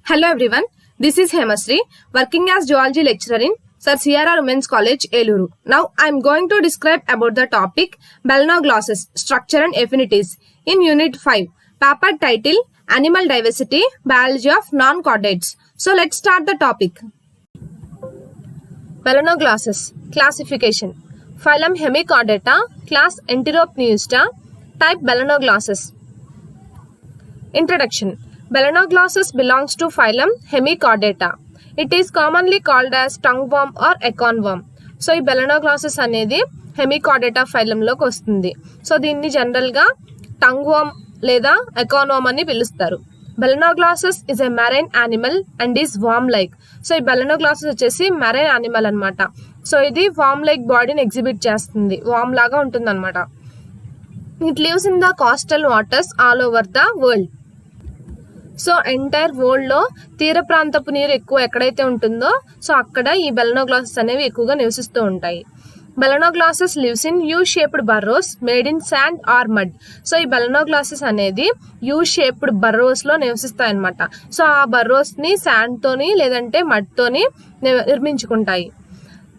Hello everyone, this is Hemasri, working as Zoology lecturer in Sir CRR Women's College, Eluru. Now I am going to describe about the topic Balanoglossus, Structure and Affinities in Unit 5. Paper title Animal Diversity, Biology of Non-Chordates. So let's start the topic. Balanoglossus, Classification. Phylum Hemichordata, Class Enteropneusta, Type Balanoglossus. Introduction. Balanoglossus belongs to phylum Hemichordata. It is commonly called as tongueworm or acornworm. So ఈ Balanoglossus అనేది Hemichordata phylum లోకి వస్తుంది. So దీన్ని general గా tongueworm లేదా acornworm అని పిలుస్తారు. Balanoglossus is a marine animal and is worm like. So ఈ Balanoglossus వచ్చేసి marine animal అన్నమాట. సో ఇది worm like బాడీని ఎగ్జిబిట్ చేస్తుంది. worm లాగా ఉంటుందన్నమాట. It lives in the coastal waters all over the world. So entire world లో తీర ప్రాంతపు నీరు ఎక్కువ ఎక్కడైతే ఉంటుందో సో అక్కడ ఈ Balanoglossus అనేవి ఎక్కువగా నివసిస్తూ ఉంటాయి. Balanoglossus lives in U-shaped burrows made in sand or mud. So ఈ Balanoglossus అనేది U-shaped burrows లో నివసిస్తాయి అన్నమాట. సో ఆ burrows ని శాండ్ తోని లేదంటే మడ్ తోని నిర్మించుకుంటాయి.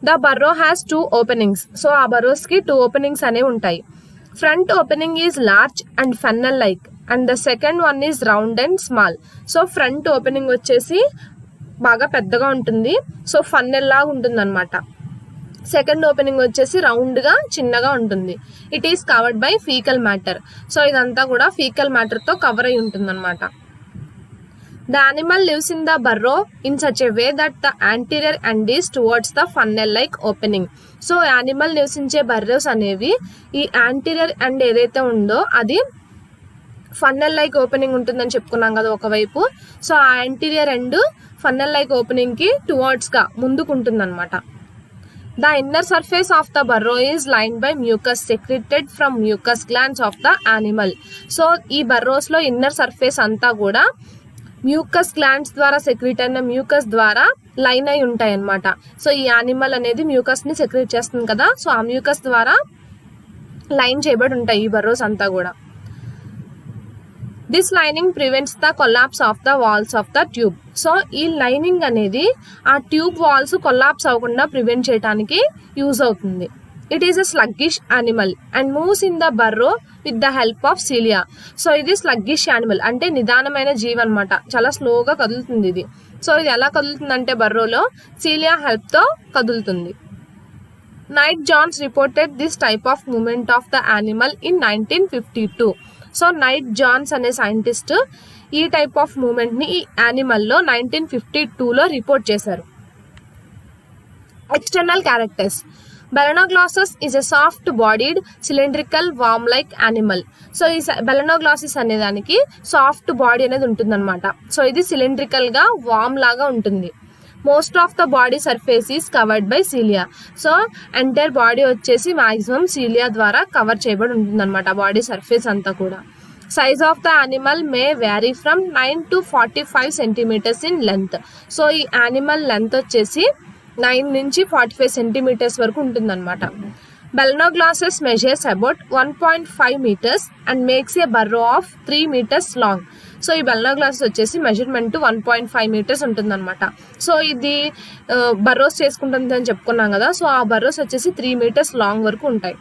The burrow has 2 openings. So ఆ burrows కి 2 openings అనేవి ఉంటాయి. Front opening is large and funnel like. And the second one is round and small. So front opening వచ్చేసి బాగా పెద్దగా ఉంటుంది. సో ఫన్నెల్ లాగా ఉంటుంది అనమాట. సెకండ్ ఓపెనింగ్ వచ్చేసి రౌండ్ గా చిన్నగా ఉంటుంది. It is covered by faecal matter. So ఇదంతా కూడా ఫీకల్ మ్యాటర్ తో కవర్ అయి ఉంటుంది అనమాట. The animal lives in the burrow in such a way that the anterior end is towards the funnel like opening. So animal నివసించే Burroughs అనేవి ఈ anterior end ఏదైతే ఉందో అది ఫన్నెల్ లైక్ ఓపెనింగ్ ఉంటుందని చెప్పుకున్నాం కదా ఒకవైపు. సో ఆ anterior end funnel like opening కి టువర్డ్స్ గా ముందుకు ఉంటుందన్నమాట. The inner surface of the burrow is lined by mucus secreted from mucus glands of the animal. So ఈ బర్రోస్ లో ఇన్నర్ సర్ఫేస్ అంతా కూడా మ్యూకస్ గ్లాండ్స్ ద్వారా సెక్రెట్ అయిన మ్యూకస్ ద్వారా లైన్ అయి ఉంటాయి అన్నమాట. సో ఈ యానిమల్ అనేది మ్యూకస్ ని సెక్రెట్ చేస్తుంది కదా, సో ఆ మ్యూకస్ ద్వారా లైన్ చేయబడి ఉంటాయి ఈ బర్రోస్ అంతా కూడా. This lining prevents the collapse of the walls of the tube. So ఈ లైనింగ్ అనేది ఆ ట్యూబ్ వాల్స్ కొలాప్స్ అవ్వకుండా ప్రివెంట్ చేయడానికి యూజ్ అవుతుంది. It is a sluggish animal and moves in the burrow with the help of cilia. So ఇది sluggish animal అంటే నిదానమైన జీవి అనమాట. చాలా స్లోగా కదులుతుంది ఇది. సో ఇది ఎలా కదులుతుంది అంటే బర్రోలో సీలియా హెల్ప్ తో కదులుతుంది. Knight Jones reported this type of movement of the animal in 1952. So Knight Jones అనే సైంటిస్ట్ ఈ టైప్ ఆఫ్ మూమెంట్ ని ఈ యానిమల్ లో 1952లో రిపోర్ట్ చేశారు. External characters. Balanoglossus is a soft bodied cylindrical worm like animal. So ఈ Balanoglossus అనే దానికి సాఫ్ట్ బాడీ అనేది ఉంటుంది అనమాట. సో ఇది సిలిండ్రికల్ గా వామ్ లాగా ఉంటుంది. Most of the body surface is covered by cilia. So entire body వచ్చేసి మాక్సిమం సీలియా ద్వారా కవర్ చేయబడి ఉంటుంది అనమాట బాడీ సర్ఫేస్ అంతా కూడా. Size of the animal may vary from 9 to 45 centimetres in length. So ఈ యానిమల్ లెంత్ వచ్చేసి 9 నుంచి 45 సెంటీమీటర్స్ వరకు ఉంటుందన్నమాట. Balanoglossus measures about 1.5 meters and makes a burrow of 3 meters long. So ఈ Balanoglossus వచ్చేసి మెజర్మెంట్ 1.5 meters ఉంటుందన్నమాట. సో ఇది Burroughs చేసుకుంటుంది అని చెప్పుకున్నాం కదా, సో ఆ బర్రోస్ వచ్చేసి 3 meters లాంగ్ వరకు ఉంటాయి.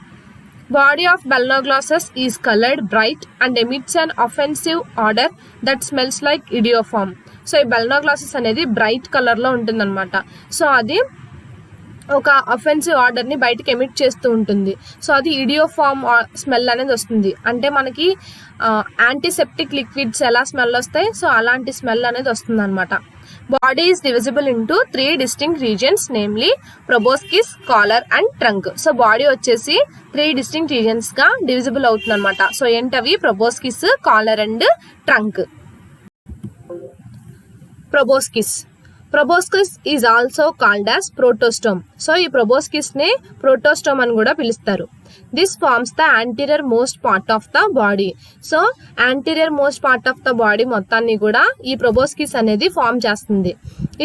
Body of Balanoglossus is coloured bright and emits an offensive odour that smells like iodoform. So ఈ Balanoglossus అనేది బ్రైట్ కలర్ లో ఉంటుందన్నమాట. సో అది ఒక అఫెన్సివ్ ఆర్డర్ ని బయటకి ఎమిట్ చేస్తూ ఉంటుంది. సో అది ఇడియోఫామ్ స్మెల్ అనేది వస్తుంది. అంటే మనకి యాంటీసెప్టిక్ లిక్విడ్స్ ఎలా స్మెల్ వస్తాయి, సో అలాంటి స్మెల్ అనేది వస్తుంది అనమాట. Body is divisible into 3 distinct regions, namely proboscis, collar and trunk. So body వచ్చేసి 3 distinct regions గా డివిజిబుల్ అవుతుంది అనమాట. సో ఏంటవి? proboscis, collar and trunk. Proboscis is also called as protostome. So ఈ proboscis ని protostome అని కూడా పిలుస్తారు. This forms the anterior most part of the body. So anterior most part of the body మొత్తాన్ని కూడా ఈ proboscis అనేది ఫార్మ్ చేస్తుంది.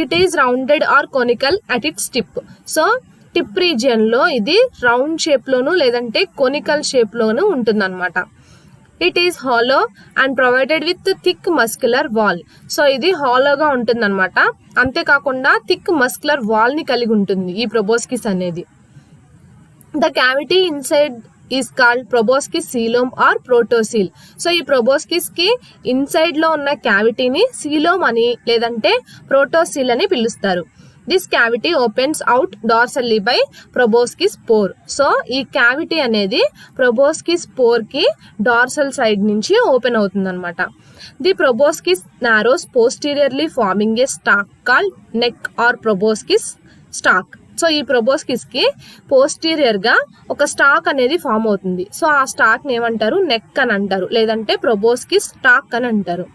It is rounded or conical at its tip. So tip region లో ఇది రౌండ్ షేప్ లోను లేదంటే conical shape లోను ఉంటుంది అనమాట. It is hollow and provided with thick muscular wall. So ఇది హాలోగా ఉంటుంది అనమాట, అంతేకాకుండా థిక్ మస్క్యులర్ వాల్ ని కలిగి ఉంటుంది ఈ proboscis అనేది. The cavity inside is called proboscis coelom or protocele. So ఈ proboscis కి ఇన్సైడ్ లో ఉన్న క్యావిటీని సీలోమ్ అని లేదంటే ప్రోటోసీల్ అని పిలుస్తారు. This cavity opens out dorsally by proboscis pore. So ఈ క్యావిటీ అనేది proboscis pore కి డార్సల్ సైడ్ నుంచి ఓపెన్ అవుతుంది అనమాట. The proboscis narrows posteriorly forming a stalk called neck or proboscis stalk. So ఈ proboscis కి పోస్టీరియర్ గా ఒక స్టాక్ అనేది ఫామ్ అవుతుంది. సో ఆ స్టాక్ ని ఏమంటారు, నెక్ అని అంటారు, లేదంటే proboscis స్టాక్ అని అంటారు.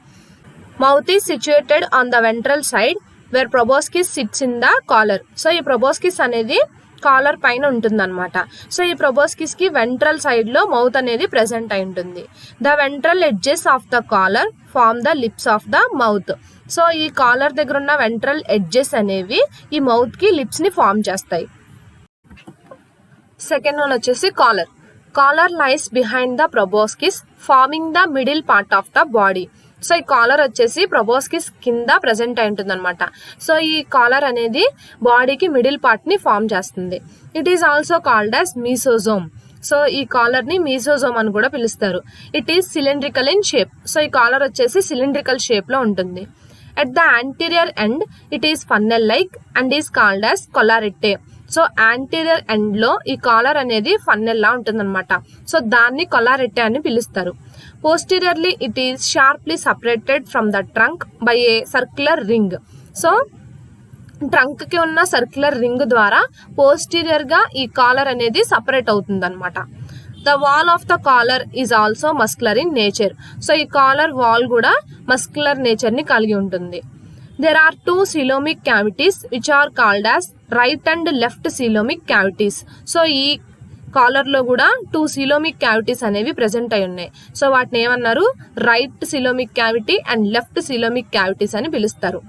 Mouth is situated on the ventral side where proboscis sits in the collar. So ఈ proboscis అనేది కాలర్ పైన ఉంటుంది అనమాట. సో ఈ proboscis కి వెంట్రల్ సైడ్ లో మౌత్ అనేది ప్రెసెంట్ అయి ఉంటుంది. The ventral edges of the collar form the lips of the mouth. So ఈ కాలర్ దగ్గర ఉన్న వెంట్రల్ ఎడ్జెస్ అనేవి ఈ మౌత్ కి లిప్స్ ని ఫార్మ్ చేస్తాయి. సెకండ్ వన్ వచ్చేసి collar. Collar lies behind the proboscis forming the middle part of the body. So ఈ కాలర్ వచ్చేసి proboscis కింద ప్రెసెంట్ అయి ఉంటుంది అనమాట. సో ఈ కాలర్ అనేది బాడీకి మిడిల్ పార్ట్ ని ఫార్మ్ చేస్తుంది. It is also called as mesosome. So ఈ కాలర్ ని మీసోజోమ్ అని కూడా పిలుస్తారు. It is cylindrical in shape. So ఈ కాలర్ వచ్చేసి సిలిండ్రికల్ షేప్ లో ఉంటుంది. At the anterior end, it is funnel-like and is called as collarette. So anterior end లో ఈ కాలర్ అనేది ఫన్నెల్ లా ఉంటుందన్నమాట. సో దాన్ని కొలారెట్టే అని పిలుస్తారు. Posteriorly it is sharply separated from the trunk by a circular ring. So trunk కి ఉన్న circular ring ద్వారా పోస్టీరియర్ గా ఈ కాలర్ అనేది సపరేట్ అవుతుంది అనమాట. The wall of the collar is also muscular in nature. So ఈ కాలర్ వాల్ కూడా మస్కులర్ నేచర్ ని కలిగి ఉంటుంది. There are two coelomic cavities which are called as right and left coelomic cavities. So ఈ caller లో కూడా 2 coelomic cavities అనేవి present అయి ఉన్నాయి. సో వాటిని ఏమన్నారు, right coelomic cavity and left coelomic cavities అని పిలుస్తారు.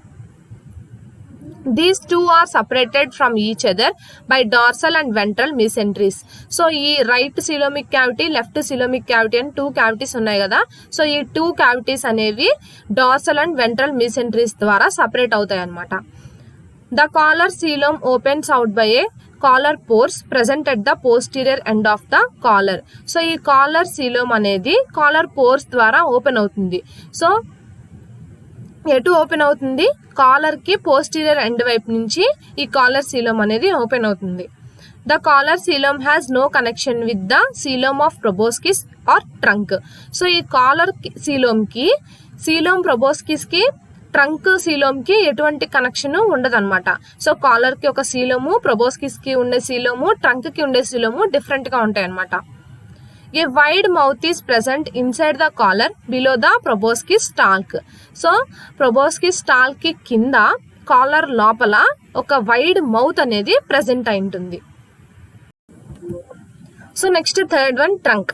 These two are separated from each other by dorsal and ventral mesenteries. So ఈ right coelomic cavity, left coelomic cavity అని 2 cavities ఉన్నాయి కదా. సో ఈ 2 cavities అనేవి dorsal and ventral mesenteries ద్వారా separate అవుతాయి అన్నమాట. The collar coelom opens out by a collar pores present at the posterior end of the collar. So ఈ collar coelom అనేది collar pores ద్వారా ఓపెన్ అవుతుంది. సో ఎటు ఓపెన్ అవుతుంది, కాలర్ కి పోస్టీరియర్ ఎండ్ వైపు నుంచి ఈ కాలర్ సీలోమ్ అనేది ఓపెన్ అవుతుంది. The collar coelom has no connection with the coelom of proboscis or trunk. So ఈ కాలర్ సీలోమ్ కి, సీలోమ్ proboscis కి, ట్రంక్ సీలోమ్ కి ఎటువంటి కనెక్షన్ ఉండదు అనమాట. సో కాలర్ కి ఒక సీలోము, proboscis కి ఉండే సీలోము, ట్రంక్ కి ఉండే సీలోము డిఫరెంట్ గా ఉంటాయి అనమాట. A wide mouth is present inside the collar below the proboscis stalk. So proboscis stalk కి కింద కాలర్ లోపల ఒక వైడ్ మౌత్ అనేది ప్రెసెంట్ అయి ఉంటుంది. So next third one, trunk.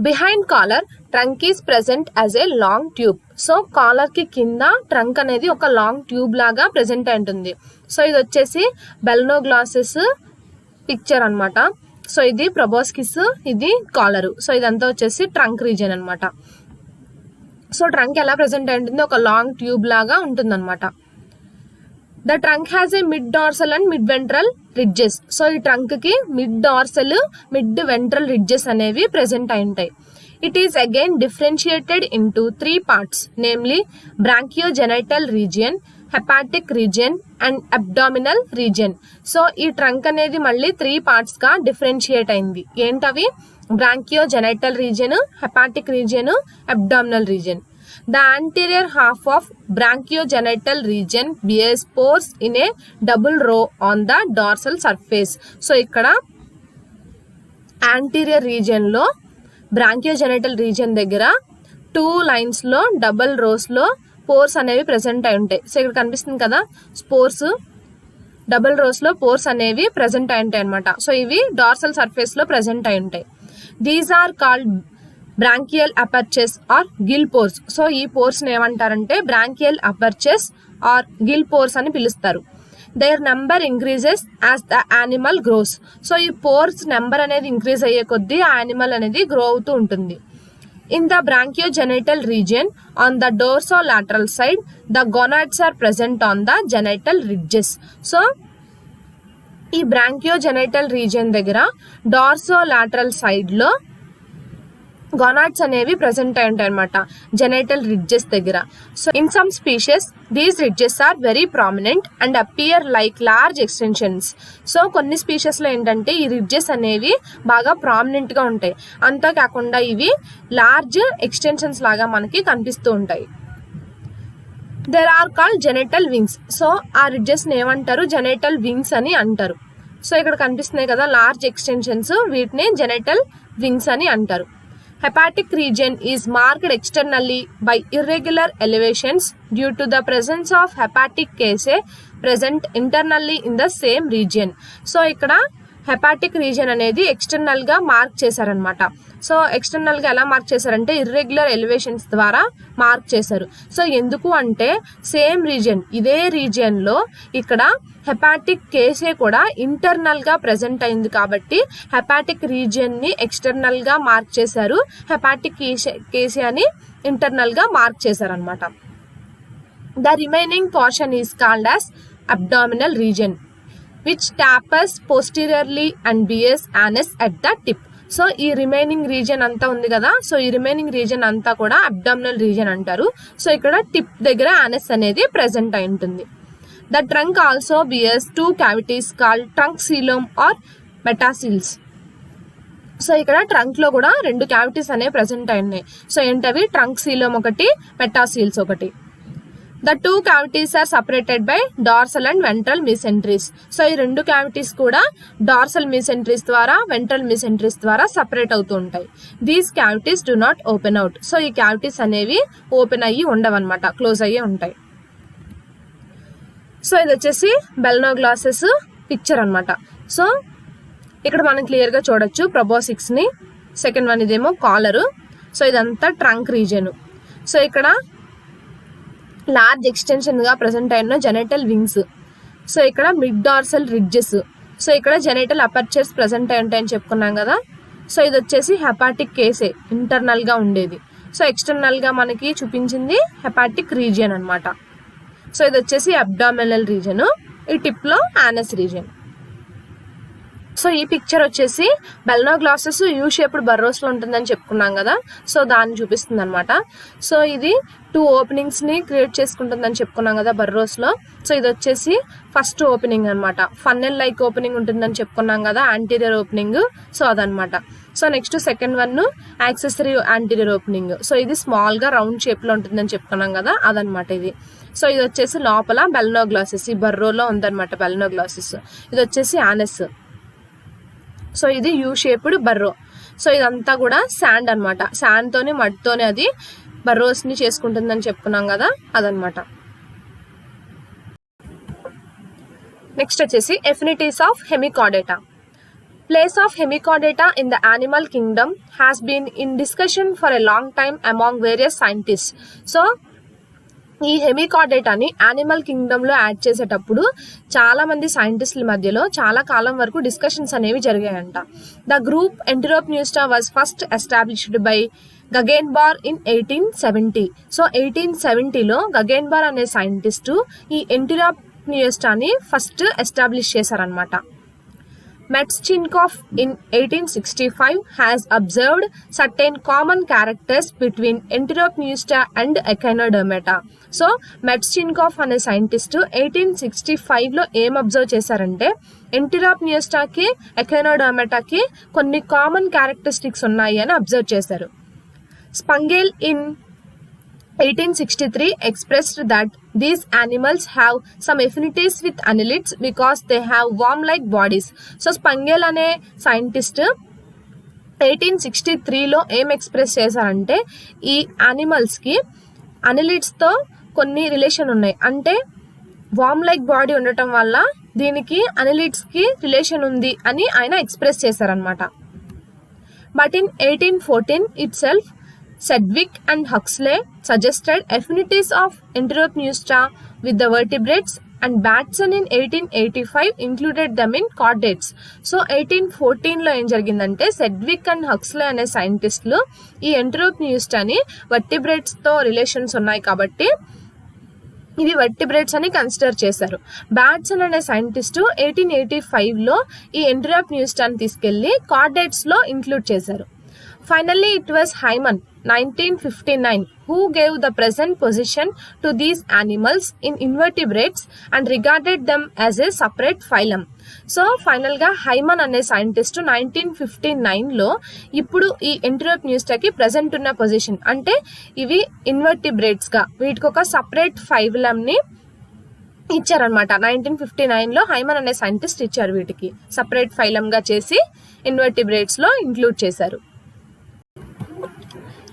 Behind collar trunk is present as a long tube. So collar కి కింద trunk అనేది ఒక లాంగ్ ట్యూబ్ లాగా ప్రెసెంట్ అయి ఉంటుంది. సో ఇది వచ్చేసి బెలనోగ్లాసెస్ పిక్చర్ అనమాట. సో ఇది proboscis, ఇది కాలరు. సో ఇదంతా వచ్చేసి ట్రంక్ రీజియన్ అనమాట. సో ట్రంక్ ఎలా ప్రెసెంట్ అయి ఉంటుంది, ఒక లాంగ్ ట్యూబ్ లాగా ఉంటుంది అనమాట. The trunk has a mid dorsal and mid ventral ridges. So ఈ ట్రంక్ కి mid dorsal, mid ventral ridges అనేవి ప్రెసెంట్ అయి ఉంటాయి. It is again differentiated into 3 parts, namely branchiogenital region, hepatic region and abdominal region. So ఈ trunk అనేది మళ్ళీ 3 parts గా differentiate అయింది. ఏంటవి, branchiogenital region, hepatic region, abdominal region. The anterior half of branchiogenital region bears pores in a double row on the dorsal surface. So ఇక్కడ anterior region లో బ్రాంకియోజెనిటల్ region దగ్గర 2 lines లో డబుల్ రోస్ లో pores అనేవి present అయి ఉంటాయి. So ఇక్కడ కనిపిస్తుంది కదా స్పోర్స్, డబుల్ రోస్ లో పోర్స్ అనేవి ప్రెసెంట్ అయి ఉంటాయి అనమాట. సో ఇవి డార్సల్ సర్ఫేస్ లో ప్రెసెంట్ అయి ఉంటాయి. These are called branchial apertures or gill pores. So ఈ పోర్స్ ఏమంటారంటే branchial apertures or gill pores అని పిలుస్తారు. Their number increases as the animal grows. So ఈ పోర్స్ నెంబర్ అనేది ఇంక్రీజ్ అయ్యే కొద్దీ ఆ యానిమల్ అనేది గ్రో అవుతూ ఉంటుంది. In the branchiogenital region on the dorsolateral side, the gonads are present on the genital ridges. So ఈ బ్రాంకియోజెనైటల్ రీజియన్ దగ్గర డార్సోలాటరల్ సైడ్ లో గొనాడ్స్ అనేవి ప్రెసెంట్ అయి ఉంటాయి అనమాట, జెనైటల్ రిడ్జెస్ దగ్గర. So in some species these ridges are very prominent and appear like large extensions. So కొన్ని species లో ఏంటంటే ఈ రిడ్జెస్ అనేవి బాగా ప్రామినెంట్ గా ఉంటాయి, అంతేకాకుండా ఇవి లార్జ్ ఎక్స్టెన్షన్స్ లాగా మనకి కనిపిస్తూ ఉంటాయి. There are called genital wings. So ఆ రిడ్జెస్ ని ఏమంటారు, జెనైటల్ వింగ్స్ అని అంటారు. సో ఇక్కడ కనిపిస్తున్నాయి కదా లార్జ్ ఎక్స్టెన్షన్స్, వీటిని జెనైటల్ వింగ్స్ అని అంటారు. Hepatic region is marked externally by irregular elevations due to the presence of hepatic caseae present internally in the same region. So ikkada hepatic region అనేది external గా mark చేశారనమాట. So external గా ఎలా mark చేశారంటే irregular elevations ద్వారా mark చేశారు. So ఎందుకు అంటే సేమ్ రీజియన్, ఇదే రీజియన్ లో ఇక్కడ హెపాటిక్ కేసే కూడా ఇంటర్నల్ గా ప్రెసెంట్ అయింది కాబట్టి హెపాటిక్ రీజియన్ ని ఎక్స్టర్నల్ గా మార్క్ చేశారు, హెపాటిక్ కేసే అని ఇంటర్నల్ గా మార్క్ చేశారనమాట. The remaining portion is called as abdominal region which tapers posteriorly and bears anus at the tip. So ఈ రిమైనింగ్ రీజియన్ అంతా ఉంది కదా, సో ఈ రిమైనింగ్ రీజియన్ అంతా కూడా అబ్డామినల్ రీజియన్ అంటారు. సో ఇక్కడ టిప్ దగ్గర ఆనస్ అనేది ప్రెసెంట్ అయి ఉంటుంది. The trunk also bears 2 cavities called trunk coelom are మెటాసిల్స్. So ఇక్కడ ట్రంక్ లో కూడా 2 cavities అనేవి ప్రెసెంట్ అయి ఉన్నాయి. సో ఏంటవి, ట్రంక్ సీలోమ్ ఒకటి, మెటాసిల్స్ ఒకటి. The 2 cavities are separated by dorsal and ventral mesenteries. So ఈ 2 cavities కూడా dorsal mesenteries ద్వారా ventral mesenteries ద్వారా సెపరేట్ అవుతూ ఉంటాయి. These cavities do not open out. So ఈ cavities అనేవి ఓపెన్ అయ్యి ఉండవన్నమాట, క్లోజ్ అయ్యే ఉంటాయి. సో ఇది వచ్చేసి బెలనోగ్లాసెస్ పిక్చర్ అనమాట. సో ఇక్కడ మనం క్లియర్ గా చూడొచ్చు proboscis ని. సెకండ్ వన్ ఇదేమో కాలరు. సో ఇదంతా ట్రంక్ రీజియన్. సో ఇక్కడ లార్జ్ ఎక్స్టెన్షన్ గా ప్రెసెంట్ అయిన జెనైటల్ వింగ్స్. సో ఇక్కడ మిడ్ డార్సల్ రిడ్జెస్. సో ఇక్కడ జెనైటల్ అపర్చర్స్ ప్రెసెంట్ అయి ఉంటాయని చెప్పుకున్నాం కదా. సో ఇది వచ్చేసి హెపాటిక్ కేసే, ఇంటర్నల్ గా ఉండేది. సో ఎక్స్టర్నల్ గా మనకి చూపించింది హెపాటిక్ రీజియన్ అనమాట. సో ఇది వచ్చేసి అబ్డామినల్ రీజియన్, ఈ టిప్ లో ఆనస్ రీజియన్. సో ఈ పిక్చర్ వచ్చేసి బెలనోగ్లాసెస్ యూ షేప్డ్ బర్రోస్ లో ఉంటుందని చెప్పుకున్నాం కదా, సో దాన్ని చూపిస్తుంది అనమాట. సో ఇది 2 openings ని క్రియేట్ చేసుకుంటుందని చెప్పుకున్నాం కదా బర్రోస్ లో. సో ఇది వచ్చేసి ఫస్ట్ ఓపెనింగ్ అనమాట. ఫన్నెల్ లైక్ ఓపెనింగ్ ఉంటుందని చెప్పుకున్నాం కదా, యాంటీరియర్ ఓపెనింగ్. సో అదనమాట. So next second one accessory anterior opening. So ఇది స్మాల్ గా రౌండ్ షేప్ లో ఉంటుందని చెప్పుకున్నాం కదా, అదనమాట ఇది. సో ఇది వచ్చేసి లోపల బెలనోగ్లాసెస్, ఈ బర్రోలో ఉందన్నమాట బెలనోగ్లాసెస్. ఇది వచ్చేసి ఆనస్. సో ఇది యూ షేప్డ్ బర్రో. సో ఇదంతా కూడా శాండ్ అనమాట, శాండ్ తోని మడ్ తోని అది బర్రోస్ ని చేసుకుంటుందని చెప్పుకున్నాం కదా, అదనమాట. నెక్స్ట్ వచ్చేసి affinities of hemichordata. Place of hemichordata in the animal kingdom has been in discussion for a long time among various scientists. So ఈ హెమికార్డేటాని యానిమల్ కింగ్డమ్ లో యాడ్ చేసేటప్పుడు చాలా మంది సైంటిస్టుల మధ్యలో చాలా కాలం వరకు డిస్కషన్స్ అనేవి జరిగాయంట. The group enteropneusta was first established by Gegenbaur in 1870. So 1870లో గగెన్బార్ అనే సైంటిస్టు ఈ ఎంటెరోప్నియోస్టాని ఫస్ట్ ఎస్టాబ్లిష్ చేశారనమాట. Metchnikoff in 1865 has observed certain common characters between Enteropneusta and Echinodermata. So Metchnikoff అనే సైంటిస్ట్ 1865 లో ఏం అబ్జర్వ్ చేశారంటే ఎంటెరోప్నియోస్టాకి ఎఖైనోడర్మేటాకి కొన్ని కామన్ క్యారెక్టరిస్టిక్స్ ఉన్నాయి అని అబ్జర్వ్ చేశారు. స్పంగేల్ in 1863 expressed that these animals have some affinities with annelids because they have worm-like bodies. So Spengel అనే scientist 1863లో ఏం ఎక్స్ప్రెస్ చేశారంటే ఈ యానిమల్స్ కి అనలిడ్స్ తో కొన్ని రిలేషన్ ఉన్నాయి, అంటే వార్మ్ లైక్ బాడీ ఉండటం వల్ల దీనికి అనలిడ్స్ కి రిలేషన్ ఉంది అని ఆయన ఎక్స్ప్రెస్ చేశారనమాట. But in 1814 itself Sedgwick and Huxley suggested affinities of Enteropneusta with the vertebrates and Batson in 1885 included them in chordates. So 1814లో ఏం జరిగిందంటే సెడ్విక్ అండ్ హక్స్లీ అనే సైంటిస్టులు ఈ ఎంటరోప్నియూస్ట్ అని వర్టిబ్రేట్స్తో రిలేషన్స్ ఉన్నాయి కాబట్టి ఇవి వర్టిబ్రేట్స్ అని కన్సిడర్ చేశారు. బ్యాట్సన్ అనే సైంటిస్టు 1885లో ఈ ఎంటరోప్నియూస్ట్ అని తీసుకెళ్లి కార్డేట్స్లో ఇంక్లూడ్ చేశారు. Finally, it was Hyman, 1959, who gave the present position to these animals in invertebrates and regarded them as a separate phylum. So ఫైనల్గా హైమన్ అనే సైంటిస్ట్ 1959లో ఇప్పుడు ఈ ఎంటరోప్నియూస్టాకి ప్రజెంట్ ఉన్న పొజిషన్ అంటే ఇవి ఇన్వర్టిబ్రేట్స్గా వీటికి ఒక సపరేట్ ఫైలంని ఇచ్చారనమాట. 1959లో హైమన్ అనే సైంటిస్ట్ ఇచ్చారు, వీటికి సపరేట్ ఫైలంగా చేసి ఇన్వర్టిబ్రేట్స్లో ఇంక్లూడ్ చేశారు.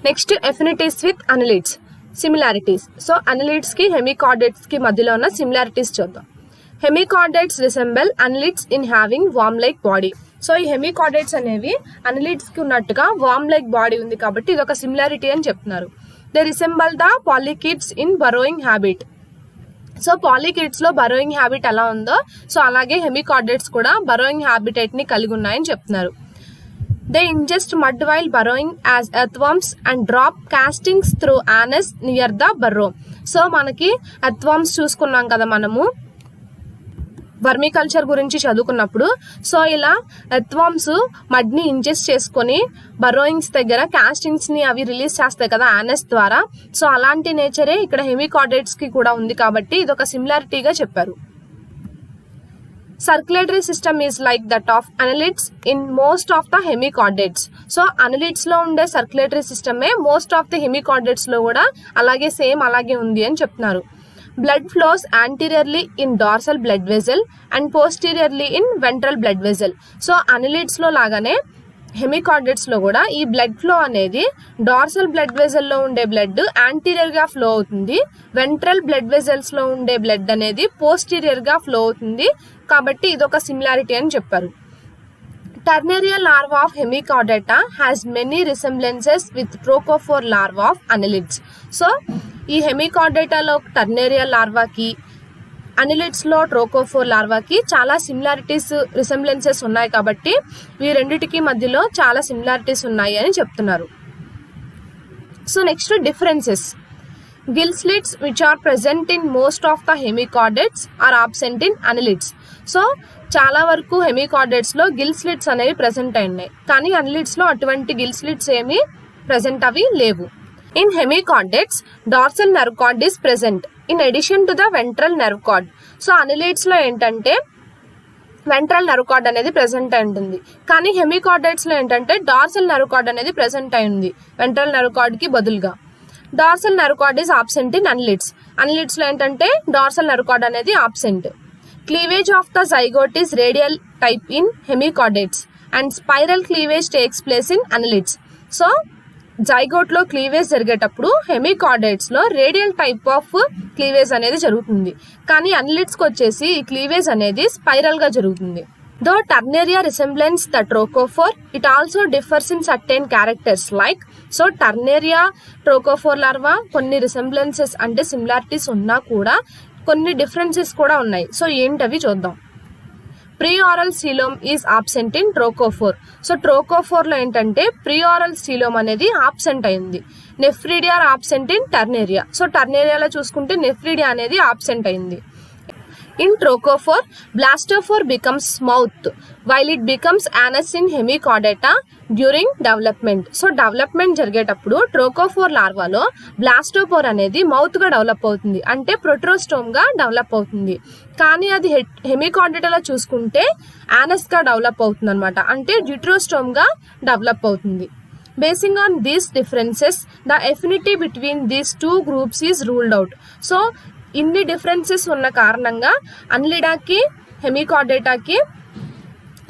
Next affinities with annelids, similarities. So అనలిడ్స్కి హెమికార్డేట్స్కి మధ్యలో ఉన్న సిమిలారిటీస్ చూద్దాం. Hemichordates resemble annelids in having worm like body. So ఈ హెమికార్డేట్స్ అనేవి అనలిడ్స్కి ఉన్నట్టుగా వార్మ్ లైక్ బాడీ ఉంది కాబట్టి ఇది ఒక సిమిలారిటీ అని చెప్తున్నారు. They resemble the polychaetes in burrowing habit. So పాలికిడ్స్లో బరోయింగ్ హ్యాబిట్ ఎలా ఉందో సో అలాగే హెమికార్డేట్స్ కూడా బరోయింగ్ హ్యాబిటేట్ని కలిగి ఉన్నాయని చెప్తున్నారు. They ingest mud while burrowing as earthworms and drop castings through anus near the burrow. So మనకి ఎర్త్వర్మ్స్ చూసుకున్నాం కదా మనము వర్మికల్చర్ గురించి చదువుకున్నప్పుడు. సో ఇలా ఎర్త్వర్మ్స్ మడ్ని ఇంజెస్ట్ చేసుకొని బరోయింగ్స్ దగ్గర కాస్టింగ్స్ని అవి రిలీజ్ చేస్తాయి కదా యానస్ ద్వారా. సో అలాంటి నేచరే ఇక్కడ హెమికార్డేట్స్కి కూడా ఉంది కాబట్టి ఇది ఒక సిమిలారిటీగా చెప్పారు. Circulatory system is like that of annelids in most of the hemichordates. So annelids లో ఉండే సర్క్యులేటరీ సిస్టమే మోస్ట్ ఆఫ్ ది హెమికార్డేట్స్ లో కూడా అలాగే సేమ్ అలాగే ఉంది అని చెప్తున్నారు. Blood flows anteriorly in dorsal blood vessel and posteriorly in ventral blood vessel. So annelids లో లాగానే హెమికార్డేట్స్ లో కూడా ఈ బ్లడ్ ఫ్లో అనేది డార్సల్ బ్లడ్ వెజల్లో ఉండే బ్లడ్ యాంటీరియర్ గా ఫ్లో అవుతుంది, వెంట్రల్ బ్లడ్ వెజల్స్ లో ఉండే బ్లడ్ అనేది పోస్టీరియర్ గా ఫ్లో అవుతుంది. కాబట్టి ఇదొక సిమిలారిటీ అని చెప్పారు. Tornaria larva of hemichordata has many resemblances with trochophore larva of annelids. So ఈ హెమికార్డేటాలో టర్నేరియా లార్వాకి అనలిడ్స్లో ట్రోకోఫోర్ లార్వాకి చాలా సిమిలారిటీస్ రిసెంబ్లెన్సెస్ ఉన్నాయి కాబట్టి ఈ రెండిటికి మధ్యలో చాలా సిమిలారిటీస్ ఉన్నాయి అని చెప్తున్నారు. So next differences. Gill slits which are present in most of the hemichordates are absent in annelids. So చాలా వరకు హెమికార్డేట్స్లో గిల్ స్లిట్స్ అనేవి ప్రెసెంట్ అయినాయి కానీ అనలిడ్స్లో అటువంటి గిల్ స్లిట్స్ ఏమి ప్రెసెంట్ అవి లేవు. In hemichordates dorsal nerve cord is present in addition to the ventral nerve cord. So అనలిడ్స్లో ఏంటంటే వెంట్రల్ నర్వ్ కార్డ్ అనేది ప్రెసెంట్ అయి ఉంటుంది కానీ హెమికార్డేట్స్లో ఏంటంటే డార్సల్ నర్వ్ కార్డ్ అనేది ప్రెసెంట్ అయి ఉంది వెంట్రల్ నర్వ్ కార్డ్కి బదులుగా. Dorsal nerve cord is absent in annelids. అనలిడ్స్లో ఏంటంటే డార్సల్ నర్వ్ కార్డ్ అనేది absent. Cleavage of the zygote is radial type in hemichordates and spiral cleavage takes place in annelids. So జైగోట్లో cleavage జరిగేటప్పుడు హెమికార్డేట్స్లో radial type of cleavage అనేది జరుగుతుంది కానీ అనలిడ్స్కి వచ్చేసి ఈ cleavage అనేది స్పైరల్గా జరుగుతుంది. Though tornaria resembles the trochophore it also differs in certain characters like. So tornaria trochophore larva కొన్ని రిసెంబ్లెన్సెస్ అంటే సిమిలారిటీస్ ఉన్నా కూడా కొన్ని డిఫరెన్సెస్ కూడా ఉన్నాయి. సో ఏంటవి చూద్దాం. Preoral coelom is absent in trochophore. So ట్రోకోఫోర్లో ఏంటంటే ప్రీఆరల్ సీలోమ్ అనేది ఆబ్సెంట్ అయింది. Nephridia absent in tornaria. So టర్నేరియాలో చూసుకుంటే నెఫ్రిడియా అనేది ఆబ్సెంట్ అయింది. In trochophore, blastophore becomes mouth, while it becomes anus in hemichordata during development. So development జరిగేటప్పుడు trochophore లార్వాలో బ్లాస్టోఫోర్ అనేది మౌత్గా డెవలప్ అవుతుంది అంటే ప్రొట్రోస్టోమ్గా డెవలప్ అవుతుంది కానీ అది హెమికార్డేటాలో చూసుకుంటే యానస్గా డెవలప్ అవుతుంది అనమాట అంటే డ్యూట్రోస్టోమ్గా డెవలప్ అవుతుంది. Basing on these differences, the affinity between these two groups is ruled out. So ఇన్ని డిఫరెన్సెస్ ఉన్న కారణంగా అనలిడాకి హెమికార్డేటాకి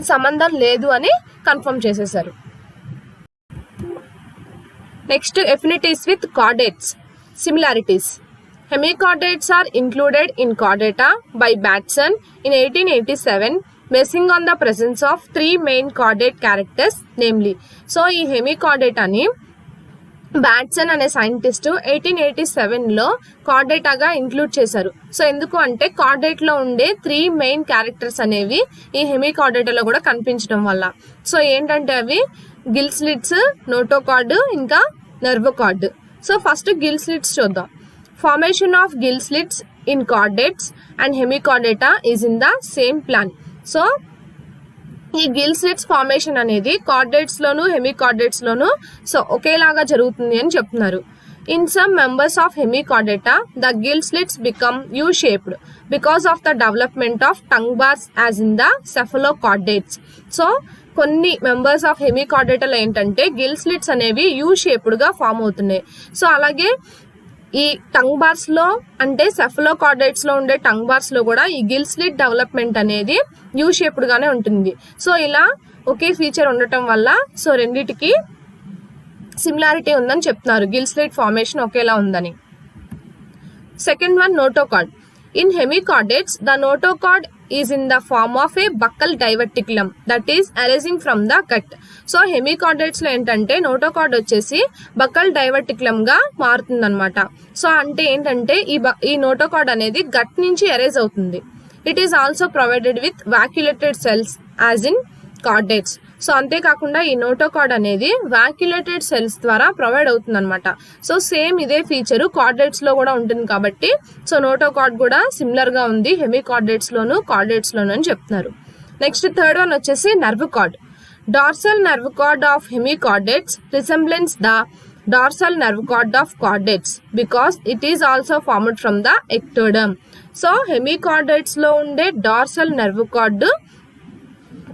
సంబంధం లేదు అని కన్ఫర్మ్ చేసేసారు. Next affinities with chordates, similarities. Hemichordates are included in chordata by Bateson in 1887 basing on the presence of 3 main chordate characters namely. So ఈ హెమికార్డేటాని బ్యాట్సన్ అనే సైంటిస్ట్ 1887లో కార్డేటాగా ఇంక్లూడ్ చేశారు. సో ఎందుకు అంటే కార్డేట్లో ఉండే 3 మెయిన్ క్యారెక్టర్స్ అనేవి ఈ హెమికార్డేటాలో కూడా కనిపించడం వల్ల. సో ఏంటంటే అవి గిల్ స్లిట్స్, నోటోకార్డ్, ఇంకా nerve cord. So first gill slits చూద్దాం. Formation of gill slits in chordates and hemichordata is in the same plan. So ఈ గిల్ స్లిట్స్ ఫార్మేషన్ అనేది కార్డేట్స్ లోను హెమికార్డేట్స్ లోను సో ఒకేలాగా జరుగుతుంది అని చెప్తున్నారు. In some members of hemichordata the gill slits become U shaped because of the development of tongue bars as in the cephalochordates. So కొన్ని members of హెమికార్డేటాలో ఏంటంటే Gill slits అనేవి యూ షేప్డ్ గా ఫామ్ అవుతున్నాయి. సో అలాగే ఈ టంగ్ బార్స్ లో అంటే సెఫలోకార్డేట్స్ లో ఉండే టంగ్ బార్స్ లో కూడా ఈ గిల్ స్లిట్ డెవలప్మెంట్ అనేది యూ షేప్డ్ గానే ఉంటుంది. సో ఇలా ఒకే ఫీచర్ ఉండటం వల్ల సో రెండిటికి సిమిలారిటీ ఉందని చెప్తున్నారు, గిల్ స్లిట్ ఫార్మేషన్ ఒకేలా ఉందని. Second one, notochord. In hemichordates the notochord is in the form of a buccal diverticulum that is arising from the gut. So hemichordates లో ఏంటంటే నోటోకార్డ్ వచ్చేసి బక్కల్ డైవర్టిక్యులం గా మారుతుంది అనమాట. సో అంటే ఏంటంటే ఈ నోటోకార్డ్ అనేది గట్ నుంచి అరైజ్ అవుతుంది. It is also provided with vacuolated cells as in chordates. So అంతేకాకుండా ఈ నోటోకార్డ్ అనేది వాక్యులేటెడ్ సెల్స్ ద్వారా ప్రొవైడ్ అవుతుంది అనమాట. సో సేమ్ ఇదే ఫీచర్ కార్డేట్స్ లో కూడా ఉంటుంది కాబట్టి సో నోటోకార్డ్ కూడా సిమిలర్ గా ఉంది హెమికార్డేట్స్ లోను కార్డేట్స్ లోను అని చెప్తున్నారు. నెక్స్ట్ థర్డ్ వన్ వచ్చేసి nerve cord. Dorsal nerve cord of hemichordates resembles the dorsal nerve cord of chordates because it is also formed from the ectoderm. So hemichordates లో ఉండే dorsal nerve cord,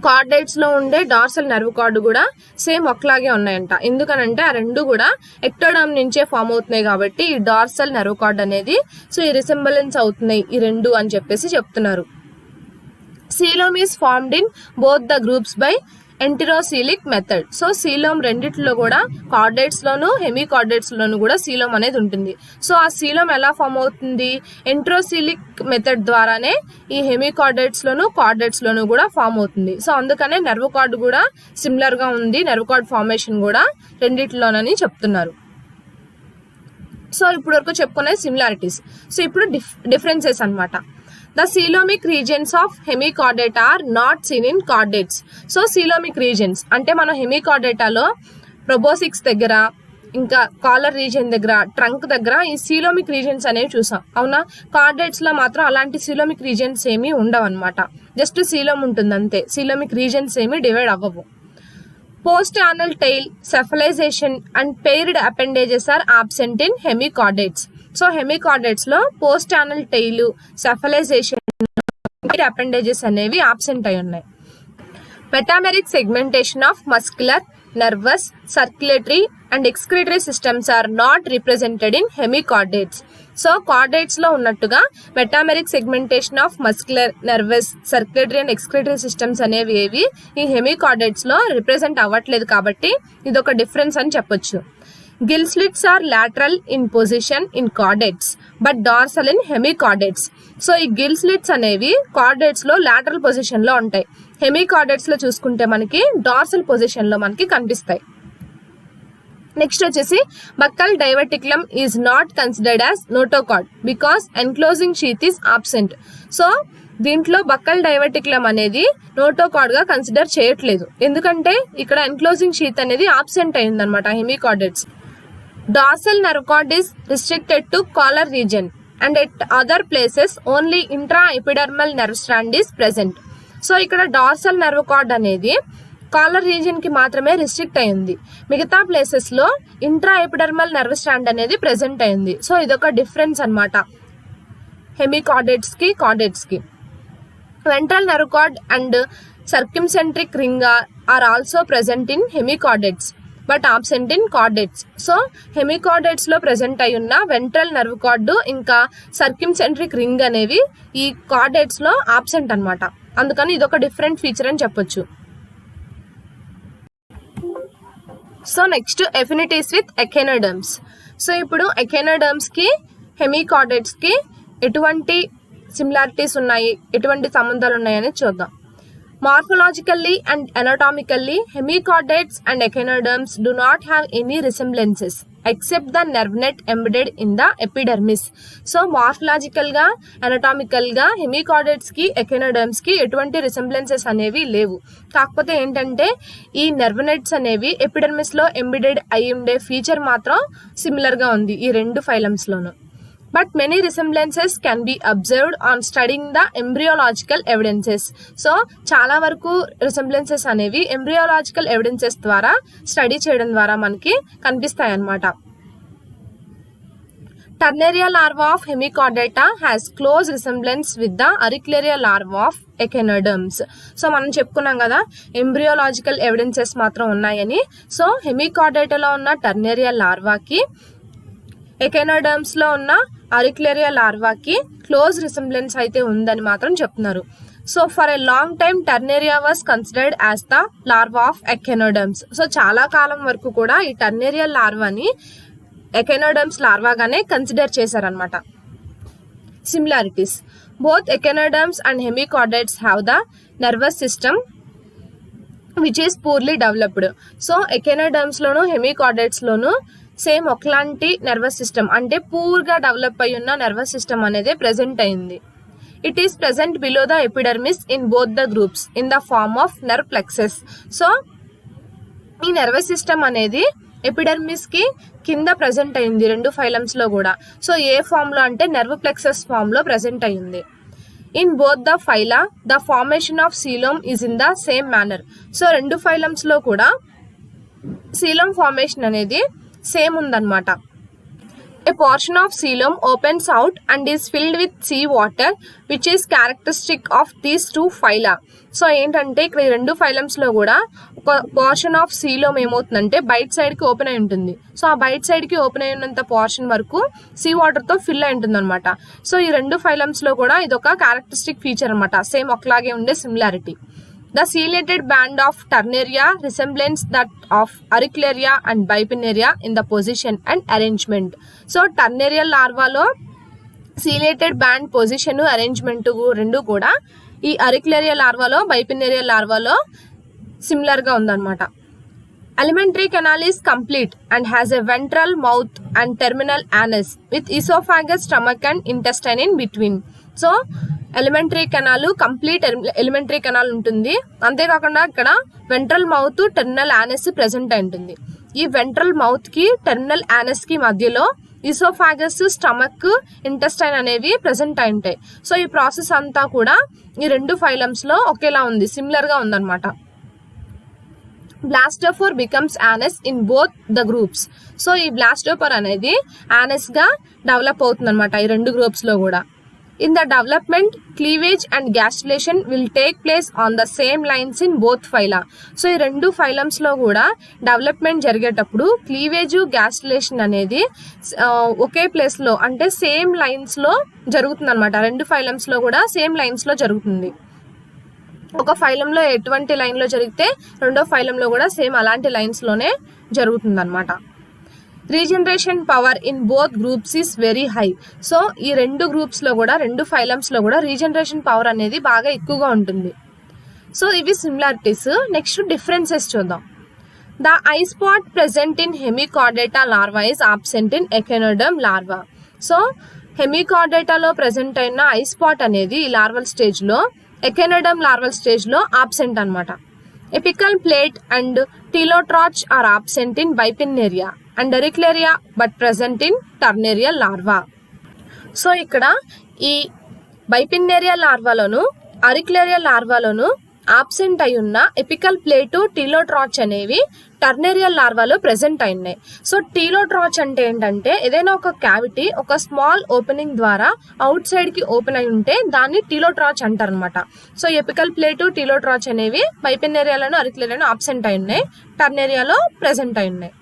chordates లో ఉండే dorsal nerve cord కూడా same ఒకలాగే ఉన్నాయంట. ఎందుకనంటే ఆ రెండు కూడా ఎక్టోడర్మ్ నుంచే ఫామ్ అవుతున్నాయి కాబట్టి ఈ డార్సల్ నర్వ్ కార్డ్ అనేది సో ఈ రిసెంబలెన్స్ అవుతున్నాయి ఈ రెండు అని చెప్పేసి చెప్తున్నారు. Coelom is formed in both the groups by enterocoelic method. So coelom రెండిట్లో కూడా కార్డేట్స్ లోను హెమికార్డేట్స్ లోను కూడా సీలోమ్ అనేది ఉంటుంది. సో ఆ సీలోమ్ ఎలా ఫామ్ అవుతుంది, ఎంటెరోసీలిక్ మెథడ్ ద్వారానే ఈ హెమికార్డేట్స్ లోను కార్డేట్స్ లోను కూడా ఫామ్ అవుతుంది. సో అందుకనే నర్వ్ కార్డ్ కూడా సిమిలర్ గా ఉంది, నర్వ్ కార్డ్ ఫార్మేషన్ కూడా రెండిట్లోనని చెప్తున్నారు. సో ఇప్పుడు వరకు చెప్పుకునే సిమిలారిటీస్. సో ఇప్పుడు డిఫరెన్సెస్ అన్నమాట. The coelomic regions of hemichordata are not seen in chordates. So coelomic regions అంటే మనం హెమికార్డేటాలో proboscis దగ్గర ఇంకా కాలర్ రీజియన్ దగ్గర ట్రంక్ దగ్గర ఈ సీలోమిక్ రీజియన్స్ అనేవి చూసాం అవునా. కార్డేట్స్ లో మాత్రం అలాంటి సీలోమిక్ రీజియన్స్ ఏమీ ఉండవు అనమాట, జస్ట్ సీలోమ్ ఉంటుంది అంతే, సీలోమిక్ రీజియన్స్ ఏమీ డివైడ్ అవ్వవు. Post anal tail, cephalization and paired appendages are absent in hemichordates. So hemichordates లో post anal tail, cephalization, appendages అనేవి ఆబ్సెంట్ అయి ఉన్నాయి. Metameric segmentation of muscular, nervous, circulatory and excretory systems are not represented in hemichordates. So chordates లో ఉన్నట్టుగా metameric segmentation of muscular, nervous, circulatory and excretory systems అనేవి ఏవి ఈ హెమికార్డేట్స్ లో represent అవ్వట్లేదు కాబట్టి ఇది ఒక డిఫరెన్స్ అని చెప్పొచ్చు. Gill slits are lateral in position in chordates but dorsal in hemichordates. So ఈ గిల్ స్లిట్స్ అనేవి కార్డేట్స్ లో లాటరల్ పొజిషన్ లో ఉంటాయి, హెమికార్డేట్స్ లో చూసుకుంటే మనకి డార్సల్ పొజిషన్ లో మనకి కనిపిస్తాయి. నెక్స్ట్ వచ్చేసి buccal diverticulum is not considered as notochord because enclosing sheath is absent. So దీంట్లో బక్కల్ డైవర్టిక్యులం అనేది నోటోకార్డ్ గా కన్సిడర్ చేయట్లేదు, ఎందుకంటే ఇక్కడ ఎన్క్లోజింగ్ షీత్ అనేది ఆబ్సెంట్ అయింది అనమాట హెమికార్డేట్స్. Dorsal nerve cord is restricted to collar region and at other places only intraepidermal nerve strand is present. So ఇక్కడ డార్సల్ నర్వ్ కార్డ్ అనేది కాలర్ రీజియన్ కి మాత్రమే రిస్ట్రిక్ట్ అయింది, మిగతా ప్లేసెస్ లో ఇంట్రా ఎపిడర్మల్ నర్వ్ స్ట్రాండ్ అనేది ప్రెసెంట్ అయింది. So ఇదొక డిఫరెన్స్ అన్నమాట హెమికార్డేట్స్ కి కార్డేట్స్ కి. Ventral nerve cord and circumcentric ring are also present in hemichordates but absent in chordates. So hemichordates లో ప్రెసెంట్ అయి ఉన్న వెంట్రల్ నర్వ్ కార్డు ఇంకా సర్కిమ్సెంట్రిక్ రింగ్ అనేవి ఈ కార్డేట్స్ లో ఆబ్సెంట్ అన్నమాట, అందుకని ఇదొక డిఫరెంట్ ఫీచర్ అని చెప్పొచ్చు. So next affinities with echinoderms. So ఇప్పుడు ఎకెనోడర్మ్స్ కి హెమికార్డేట్స్ కి ఎటువంటి సిమిలారిటీస్ ఉన్నాయి, ఎటువంటి సంబంధాలు ఉన్నాయని చూద్దాం. Morphologically and anatomically, hemichordates and echinoderms do not have any resemblances except the nerve net embedded in the epidermis. So మార్ఫలాజికల్గా అనటామికల్గా హెమికార్డేట్స్కి ఎకినోడర్మ్స్కి ఎటువంటి రిసెంబ్లెన్సెస్ అనేవి లేవు. కాకపోతే ఏంటంటే ఈ నెర్వ్ నెట్స్ అనేవి ఎపిడర్మిస్లో ఎంబెడెడ్ అయి ఉండే ఫీచర్ మాత్రం సిమిలర్గా ఉంది ఈ రెండు ఫైలమ్స్లోనూ. But many resemblances can be observed on studying the embryological evidences. So చాలా వరకు resemblances అనేవి embryological evidences ద్వారా స్టడీ చేయడం ద్వారా మనకి కనిపిస్తాయి అన్నమాట. Ternaria larva of Hemichordata has close resemblance with the Auricularia larva of Echinoderms. So మనం చెప్పుకున్నాం కదా ఎంబ్రియోలాజికల్ ఎవిడెన్సెస్ మాత్రం ఉన్నాయని. సో హెమికార్డేటాలో ఉన్న టర్నేరియా లార్వాకి ఎకెనోడర్మ్స్లో ఉన్న ఆరిక్యులేరియా లార్వాకి క్లోజ్ రిసెంబ్లెన్స్ అయితే ఉందని మాత్రం చెప్తున్నారు. So for a long time tornaria was considered as the larva of echinoderms. So చాలా కాలం వరకు కూడా ఈ టర్నేరియా లార్వాని ఎకెనోడర్మ్స్ లార్వాగానే కన్సిడర్ చేశారనమాట. Similarities: both echinoderms and hemichordates have the nervous system which is poorly developed. So ఎకెనోడర్మ్స్లోను హెమికార్డేట్స్లోను సేమ్ ఒకలాంటి నర్వస్ సిస్టమ్ అంటే పూర్గా డెవలప్ అయి ఉన్న నర్వస్ సిస్టమ్ అనేది ప్రెజెంట్ అయింది. It is present below the epidermis in both the groups in the form of nerve plexuses. So ఈ నర్వస్ సిస్టమ్ అనేది ఎపిడర్మిస్కి కింద ప్రెజెంట్ అయింది రెండు ఫైలమ్స్లో కూడా. సో ఏ ఫామ్లో అంటే నర్వ్ ప్లెక్సెస్ ఫామ్లో ప్రెజెంట్ అయింది. In both the phyla the formation of coelom is in the same manner. So రెండు ఫైలమ్స్లో కూడా సీలోమ్ ఫార్మేషన్ అనేది సేమ్ ఉందన్నమాట. A portion of coelom opens out and is filled with sea water which is characteristic of these two phyla. So ఏంటంటే ఇక్కడ ఈ రెండు ఫైలమ్స్లో కూడా ఒక పోర్షన్ ఆఫ్ సీలోమ్ ఏమవుతుందంటే బయట సైడ్కి ఓపెన్ అయి ఉంటుంది. సో ఆ బయట సైడ్కి ఓపెన్ అయి ఉన్నంత పోర్షన్ వరకు సీ వాటర్తో ఫిల్ అయి ఉంటుంది అనమాట. సో ఈ రెండు ఫైలమ్స్లో కూడా ఇదొక క్యారెక్టరిస్టిక్ ఫీచర్ అనమాట, సేమ్ ఒకలాగే ఉండే similarity. The ciliated band of Ternaria resembles that of Auricularia and Bipinnaria in the position and arrangement. So Ternaria larvaలో ciliated band position arrangement రెండు కూడా ఈ Auricularia larvaలో Bipinnaria larvaలో సిమిలర్ గా ఉందన్నమాట. Alimentary canal is complete and has a ventral mouth and terminal anus with esophagus, stomach and intestine in between. So elementary canal complete elementary canal ఉంటుంది. అంతేకాకుండా ఇక్కడ ventral mouth, terminal anus present అయి ఉంటుంది. ఈ ventral mouth కి terminal anus కి మధ్యలో oesophagus, stomach, intestine అనేవి ప్రెసెంట్ అయి ఉంటాయి. సో ఈ ప్రాసెస్ అంతా కూడా ఈ రెండు ఫైలమ్స్ లో ఒకేలా ఉంది, సిమిలర్ గా ఉందన్నమాట. Blastopore becomes anus in both the groups. So ఈ బ్లాస్టోఫోర్ అనేది యానస్ గా డెవలప్ అవుతుంది అనమాట ఈ రెండు గ్రూప్స్ లో కూడా. In the development, cleavage and gastrulation will take place on the same lines in both phyla. So ఈ రెండు ఫైలమ్స్ లో కూడా డెవలప్మెంట్ జరిగేటప్పుడు క్లీవేజ్, గ్యాస్ట్రులేషన్ అనేది ఒకే ప్లేస్ లో అంటే సేమ్ లైన్స్ లో జరుగుతుంది అనమాట. రెండు ఫైలమ్స్ లో కూడా సేమ్ లైన్స్ లో జరుగుతుంది. ఒక ఫైలంలో ఎటువంటి లైన్ లో జరిగితే రెండో ఫైలంలో కూడా సేమ్ అలాంటి లైన్స్ లోనే జరుగుతుంది అనమాట. Regeneration power in both groups is very high. So ఈ రెండు గ్రూప్స్ లో కూడా రెండు ఫైలమ్స్ లో కూడా రీజనరేషన్ పవర్ అనేది బాగా ఎక్కువగా ఉంటుంది. సో ఇవి సిమిలారిటీస్. నెక్స్ట్ డిఫరెన్సెస్ చూద్దాం. The eye spot present in hemichordata larva is absent in echinoderm larva. So హెమికార్డేటాలో ప్రెసెంట్ అయిన ఐ స్పాట్ అనేది ఈ లార్వల్ స్టేజ్ లో, ఎకెనోడర్మ్ లార్వల్ స్టేజ్ లో ఆబ్సెంట్ అనమాట. Apical plate and telotroch are absent in bipinnaria and auricularia but present in tornaria larva. So ఇక్కడ ఈ బైపిన్నేరియా లార్వాలోను అరిక్యులేరియా లార్వాలోను absent అయి ఉన్న ఎపికల్ ప్లేటు, టీలోట్రాచ్ అనేవి టర్నేరియల్ లార్వాలో ప్రెసెంట్ అయినాయి. సో టీలోట్రాచ్ అంటే ఏంటంటే ఏదైనా ఒక క్యావిటీ ఒక స్మాల్ ఓపెనింగ్ ద్వారా అవుట్ సైడ్ కి ఓపెన్ అయి ఉంటే దాన్ని టీలోట్రాచ్ అంటారు అనమాట. సో ఎపికల్ ప్లేటు, టీలోట్రాచ్ అనేవి బైపిన్నేరియాలోను అరిక్యులేరియాలో ఆబ్సెంట్ అయి ఉన్నాయి, టర్నేరియాలో ప్రెసెంట్ అయి ఉన్నాయి.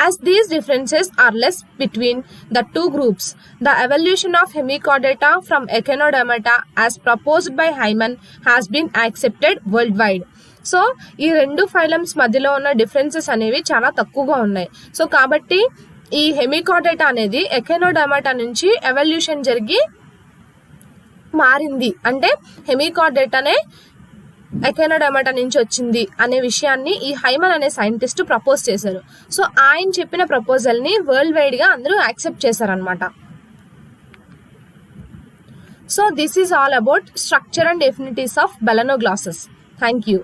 As these differences are less between the two groups, the evolution of Hemichordata from Echinodermata as proposed by Hyman has been accepted worldwide. So ఈ రెండు ఫైలమ్స్ మధ్యలో ఉన్న డిఫరెన్సెస్ అనేవి చాలా తక్కువగా ఉన్నాయి. సో కాబట్టి ఈ హెమికార్డేటా అనేది ఎకెనోడర్మాటా నుంచి ఎవల్యూషన్ జరిగి మారింది. అంటే హెమికార్డేటానే ఎకానోడర్మాటా నుంచి వచ్చింది అనే విషయాన్ని ఈ హైమన్ అనే సైంటిస్ట్ ప్రపోజ్ చేశారు. సో ఆయన చెప్పిన ప్రపోజల్ని వరల్డ్ వైడ్గా అందరూ యాక్సెప్ట్ చేశారనమాట. So this is all about structure and affinities of balanoglossus. Thank you.